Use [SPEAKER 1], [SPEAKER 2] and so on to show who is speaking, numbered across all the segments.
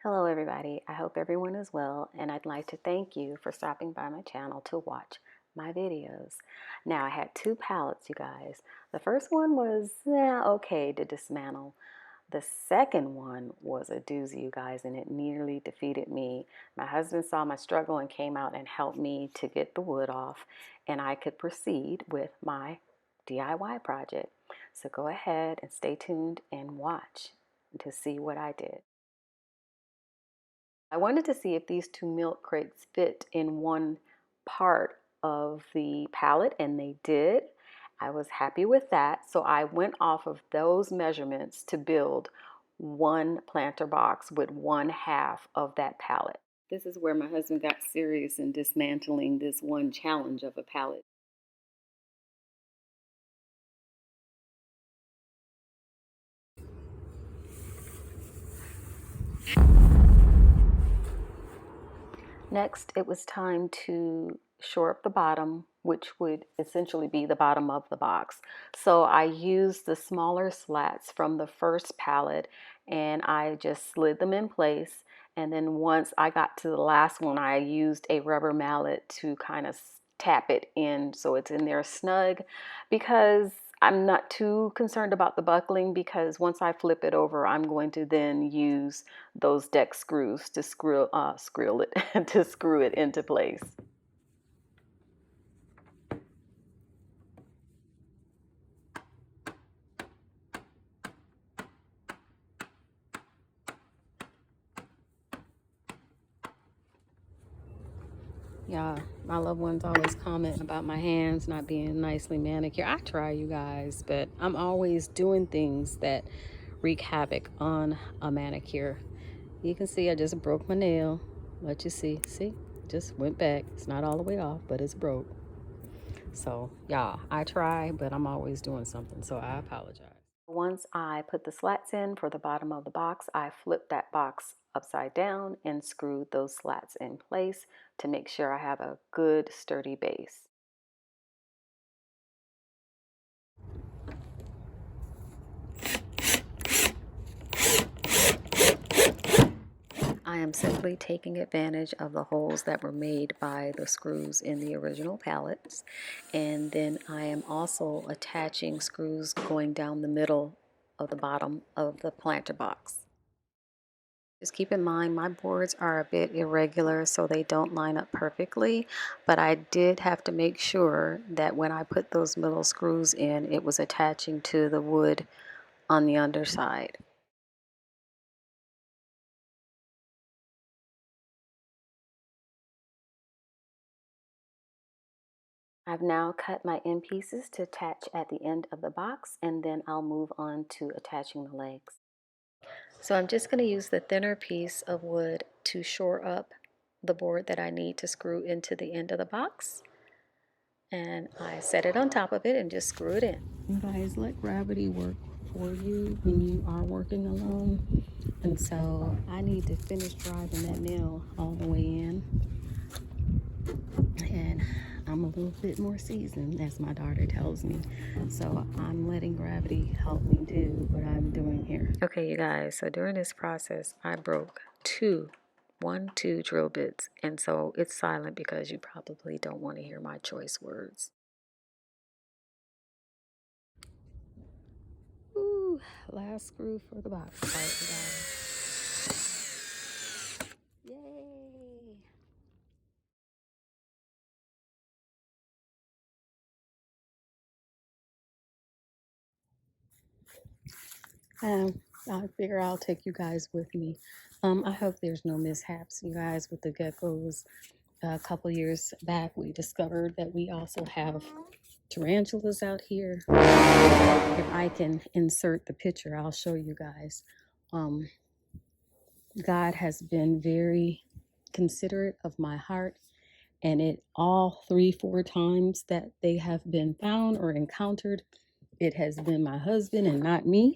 [SPEAKER 1] Hello everybody, I hope everyone is well, and I'd like to thank you for stopping by my channel to watch my videos. Now I had two pallets, you guys. The first one was okay to dismantle. The second one was a doozy, you guys, and it nearly defeated me. My husband saw my struggle and came out and helped me to get the wood off, and I could proceed with my DIY project. So go ahead and stay tuned and watch to see what I did. I wanted to see if these two milk crates fit in one part of the pallet, and they did. I was happy with that, so I went off of those measurements to build one planter box with one half of that pallet. This is where my husband got serious in dismantling this one challenge of a pallet. Next, it was time to shore up the bottom, which would essentially be the bottom of the box. So I used the smaller slats from the first pallet and I just slid them in place. And then once I got to the last one, I used a rubber mallet to kind of tap it in so it's in there snug, because I'm not too concerned about the buckling, because once I flip it over, I'm going to then use those deck screws to screw it to screw it into place. Yeah, my loved ones always comment about my hands not being nicely manicured. I try, you guys, but I'm always doing things that wreak havoc on a manicure. You can see I just broke my nail. Let you see, just went back. It's not all the way off, but it's broke. So yeah, I try, but I'm always doing something, so I apologize. Once I put the slats in for the bottom of the box, I flipped that box upside down and screwed those slats in place to make sure I have a good sturdy base. I am simply taking advantage of the holes that were made by the screws in the original pallets, and then I am also attaching screws going down the middle of the bottom of the planter box. Just keep in mind my boards are a bit irregular, so they don't line up perfectly, but I did have to make sure that when I put those middle screws in, it was attaching to the wood on the underside. I've now cut my end pieces to attach at the end of the box, and then I'll move on to attaching the legs. So I'm just going to use the thinner piece of wood to shore up the board that I need to screw into the end of the box. And I set it on top of it and just screw it in. You guys, let gravity work for you when you are working alone. And so I need to finish driving that nail all the way in. And I'm a little bit more seasoned, as my daughter tells me. So I'm letting gravity help me do what I'm doing here. Okay, you guys, so during this process, I broke two drill bits. And so it's silent because you probably don't want to hear my choice words. Ooh, last screw for the box part, you guys. Yay! I figure I'll take you guys with me. I hope there's no mishaps, you guys, with the geckos. A couple years back, we discovered that we also have tarantulas out here. If I can insert the picture, I'll show you guys. God has been very considerate of my heart, and it all 3-4 times that they have been found or encountered, it has been my husband and not me.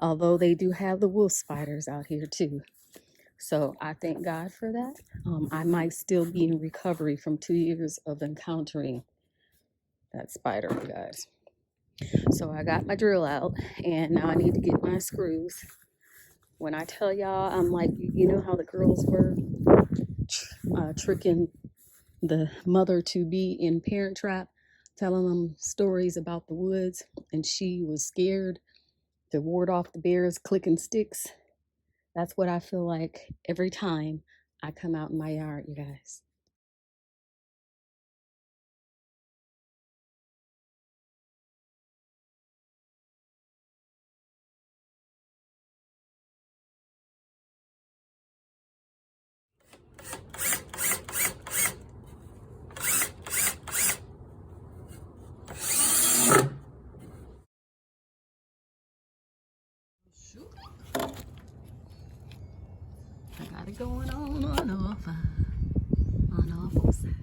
[SPEAKER 1] Although they do have the wolf spiders out here too. So I thank God for that. I might still be in recovery from 2 years of encountering that spider, you guys. So I got my drill out, and now I need to get my screws. When I tell y'all, I'm like, you know how the girls were tricking the mother to be in Parent Trap, telling them stories about the woods, and she was scared to ward off the bears clicking sticks. That's what I feel like every time I come out in my yard, you guys. I got it going on off both sides.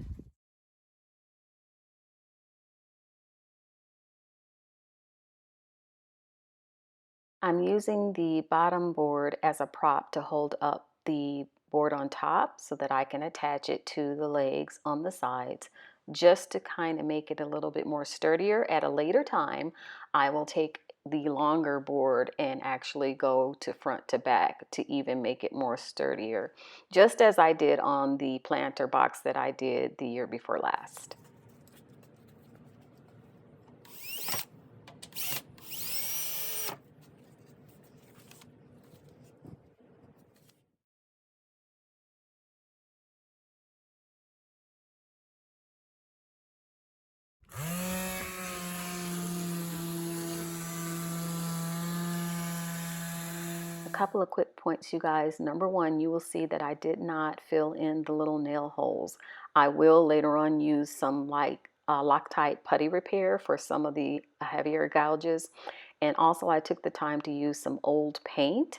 [SPEAKER 1] I'm using the bottom board as a prop to hold up the board on top so that I can attach it to the legs on the sides, just to kind of make it a little bit more sturdier. At a later time, I will take the longer board and actually go to front to back to even make it more sturdier, just as I did on the planter box that I did the year before last. A couple of quick points, you guys. Number one, you will see that I did not fill in the little nail holes. I will later on use some like Loctite putty repair for some of the heavier gouges. And also I took the time to use some old paint,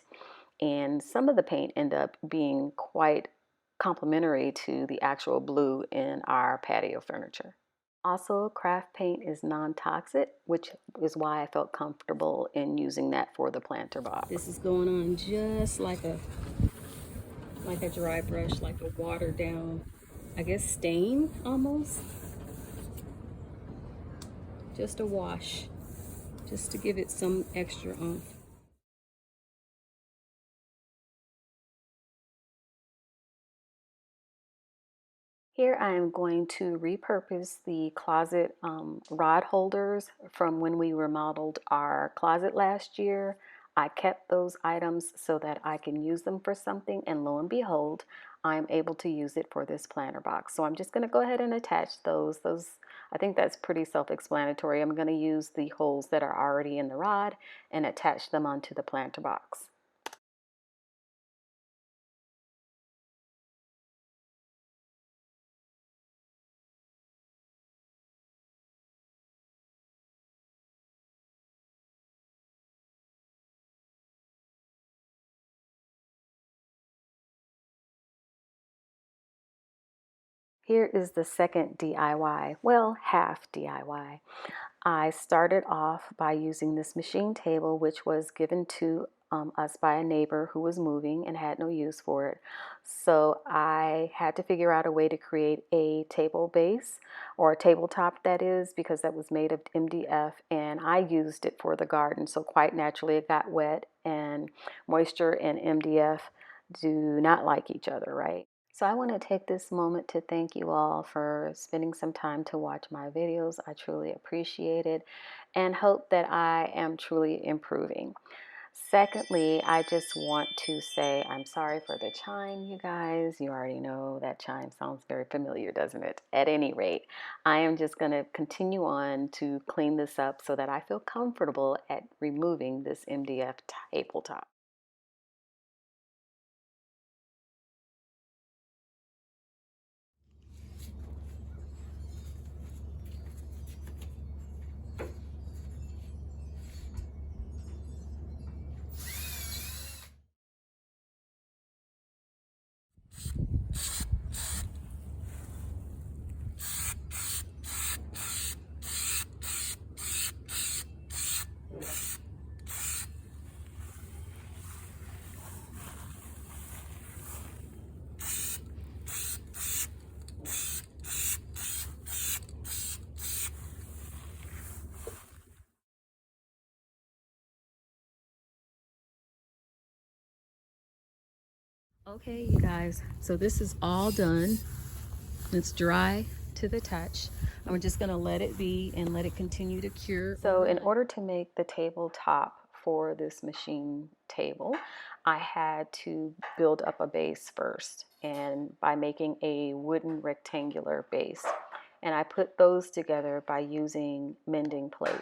[SPEAKER 1] and some of the paint ended up being quite complementary to the actual blue in our patio furniture. Also, craft paint is non-toxic, which is why I felt comfortable in using that for the planter box. This is going on just like a dry brush, like a watered down, I guess, stain almost. Just a wash, just to give it some extra oomph. Here I am going to repurpose the closet rod holders from when we remodeled our closet last year. I kept those items so that I can use them for something, and lo and behold, I'm able to use it for this planter box. So I'm just going to go ahead and attach those. I think that's pretty self-explanatory. I'm going to use the holes that are already in the rod and attach them onto the planter box. Here is the second DIY, well, half DIY. I started off by using this machine table, which was given to us by a neighbor who was moving and had no use for it. So I had to figure out a way to create a table base, or a tabletop that is, because that was made of MDF, and I used it for the garden. So quite naturally it got wet, and moisture and MDF do not like each other, right? So I want to take this moment to thank you all for spending some time to watch my videos. I truly appreciate it and hope that I am truly improving. Secondly, I just want to say I'm sorry for the chime, you guys. You already know that chime sounds very familiar, doesn't it? At any rate, I am just going to continue on to clean this up so that I feel comfortable at removing this MDF tabletop. Okay, you guys, so this is all done. It's dry to the touch. I'm just gonna let it be and let it continue to cure. So in order to make the tabletop for this machine table, I had to build up a base first, and by making a wooden rectangular base. And I put those together by using mending plates.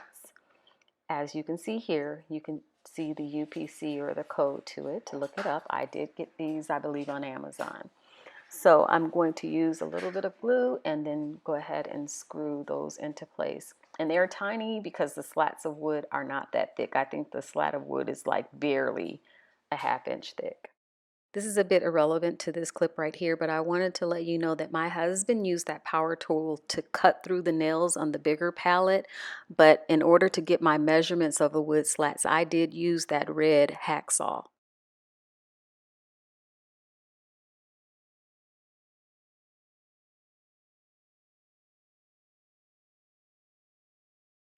[SPEAKER 1] As you can see here, you can see the UPC or the code to it to look it up. I did get these, I believe, on Amazon. So I'm going to use a little bit of glue and then go ahead and screw those into place. And they're tiny because the slats of wood are not that thick. I think the slat of wood is like barely a ½ inch thick. This is a bit irrelevant to this clip right here, but I wanted to let you know that my husband used that power tool to cut through the nails on the bigger pallet. But in order to get my measurements of the wood slats, I did use that red hacksaw.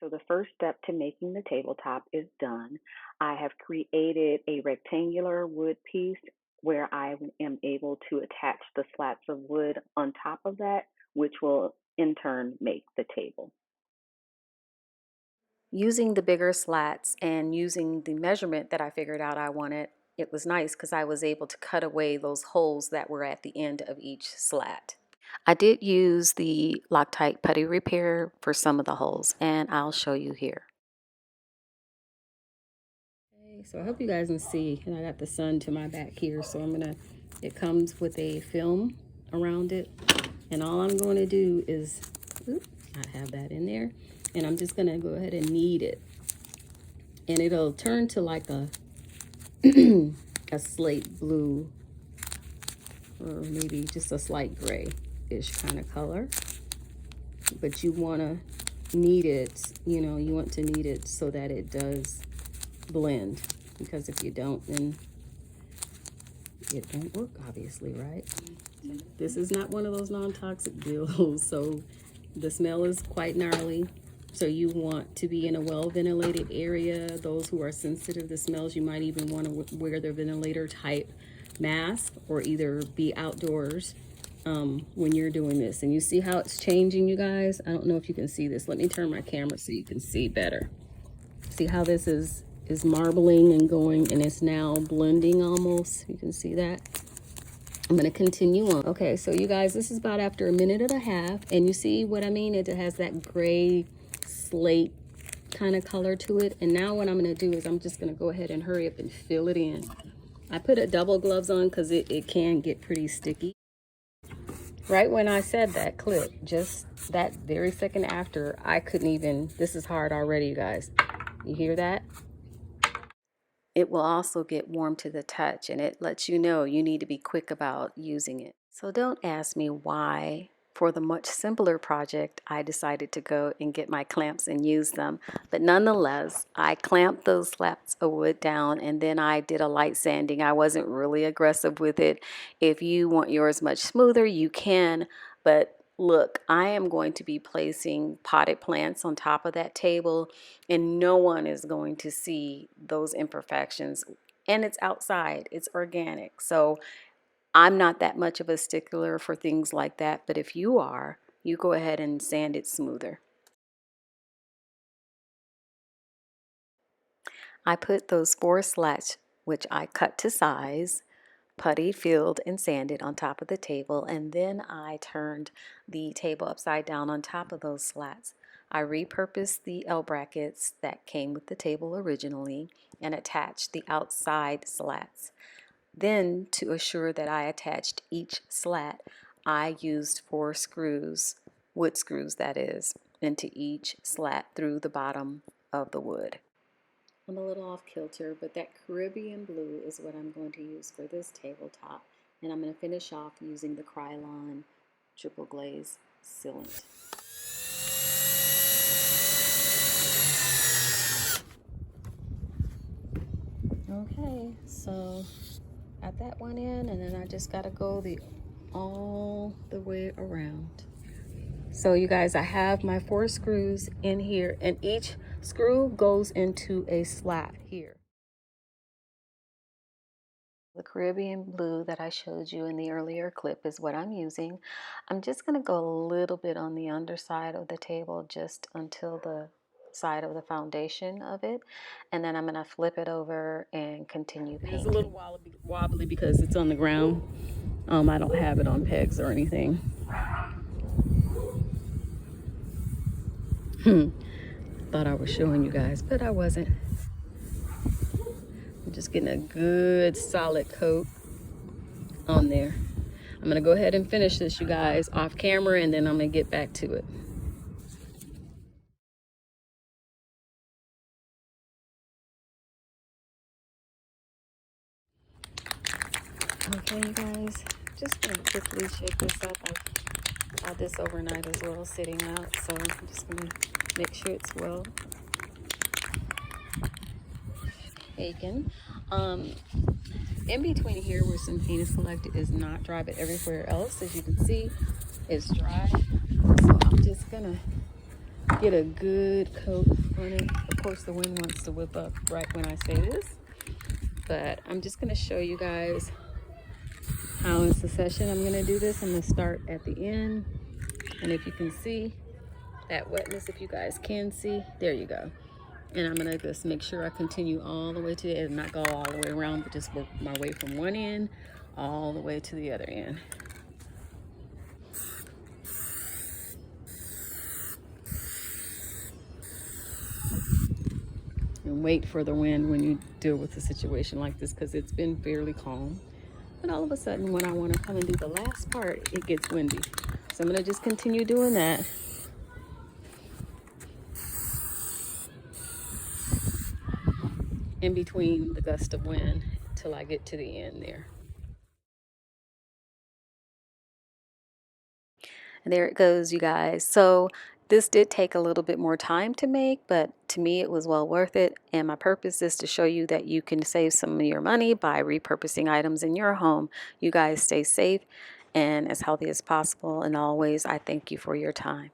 [SPEAKER 1] So the first step to making the tabletop is done. I have created a rectangular wood piece where I am able to attach the slats of wood on top of that, which will in turn make the table. Using the bigger slats and using the measurement that I figured out I wanted, it was nice because I was able to cut away those holes that were at the end of each slat. I did use the Loctite putty repair for some of the holes, and I'll show you here. Okay, so I hope you guys can see, and I got the sun to my back here, so it comes with a film around it, and all I'm going to do is, I have that in there, and I'm just gonna go ahead and knead it, and it'll turn to like a a slate blue, or maybe just a slight gray-ish kind of color. But you want to knead it, you want to knead it so that it does blend, because if you don't, then it won't work, obviously, right? This is not one of those non-toxic deals, so the smell is quite gnarly. So you want to be in a well-ventilated area. Those who are sensitive to smells, you might even want to wear the ventilator type mask, or either be outdoors when you're doing this. And you see how it's changing, you guys? I don't know if you can see this. Let me turn my camera so you can see better. See how this is marbling and going, and it's now blending almost. You can see that. I'm going to continue on. Okay, so you guys, this is about after a minute and a half, and you see what I mean? It has that gray slate kind of color to it. And now what I'm going to do is I'm just going to go ahead and hurry up and fill it in. I put a double gloves on because it can get pretty sticky. Right when I said that clip, just that very second after, I couldn't even, this is hard already, you guys. You hear that? It will also get warm to the touch, and it lets you know you need to be quick about using it. So don't ask me why. For the much simpler project, I decided to go and get my clamps and use them. But nonetheless, I clamped those slabs of wood down, and then I did a light sanding. I wasn't really aggressive with it. If you want yours much smoother, you can. But look, I am going to be placing potted plants on top of that table, and no one is going to see those imperfections. And it's outside, it's organic. So I'm not that much of a stickler for things like that, but if you are, you go ahead and sand it smoother. I put those 4 slats, which I cut to size, putty, filled, and sanded on top of the table, and then I turned the table upside down on top of those slats. I repurposed the L brackets that came with the table originally and attached the outside slats. Then, to assure that I attached each slat, I used 4 screws, wood screws that is, into each slat through the bottom of the wood. I'm a little off kilter, but that Caribbean blue is what I'm going to use for this tabletop. And I'm going to finish off using the Krylon triple glaze sealant. Okay, so at that one end, and then I just got to go all the way around. So you guys, I have my 4 screws in here, and each screw goes into a slat here. The Caribbean blue that I showed you in the earlier clip is what I'm using. I'm just going to go a little bit on the underside of the table just until the side of the foundation of it, and then I'm going to flip it over and continue painting. It's a little wobbly because it's on the ground. I don't have it on pegs or anything. Thought I was showing you guys, but I wasn't. I'm just getting a good solid coat on there. I'm gonna go ahead and finish this, you guys, off camera, and then I'm gonna get back to it. Okay, you guys, just gonna quickly shake this up. I had this overnight as well, sitting out, so I'm just gonna make sure it's well shaken. In between here where some paint is collected is not dry, but everywhere else, as you can see, is dry. So I'm just gonna get a good coat on it. Of course, the wind wants to whip up right when I say this, but I'm just gonna show you guys how in succession I'm gonna do this. I'm gonna start at the end, and if you can see that wetness, if you guys can see, there you go. And I'm gonna just make sure I continue all the way to the end, not go all the way around, but just work my way from one end all the way to the other end. And wait for the wind when you deal with a situation like this, because it's been fairly calm. But all of a sudden, when I want to come and do the last part, it gets windy. So I'm gonna just continue doing that. In between the gust of wind till I get to the end there. And there it goes, you guys. So this did take a little bit more time to make, but to me it was well worth it. And my purpose is to show you that you can save some of your money by repurposing items in your home. You guys stay safe and as healthy as possible. And always, I thank you for your time.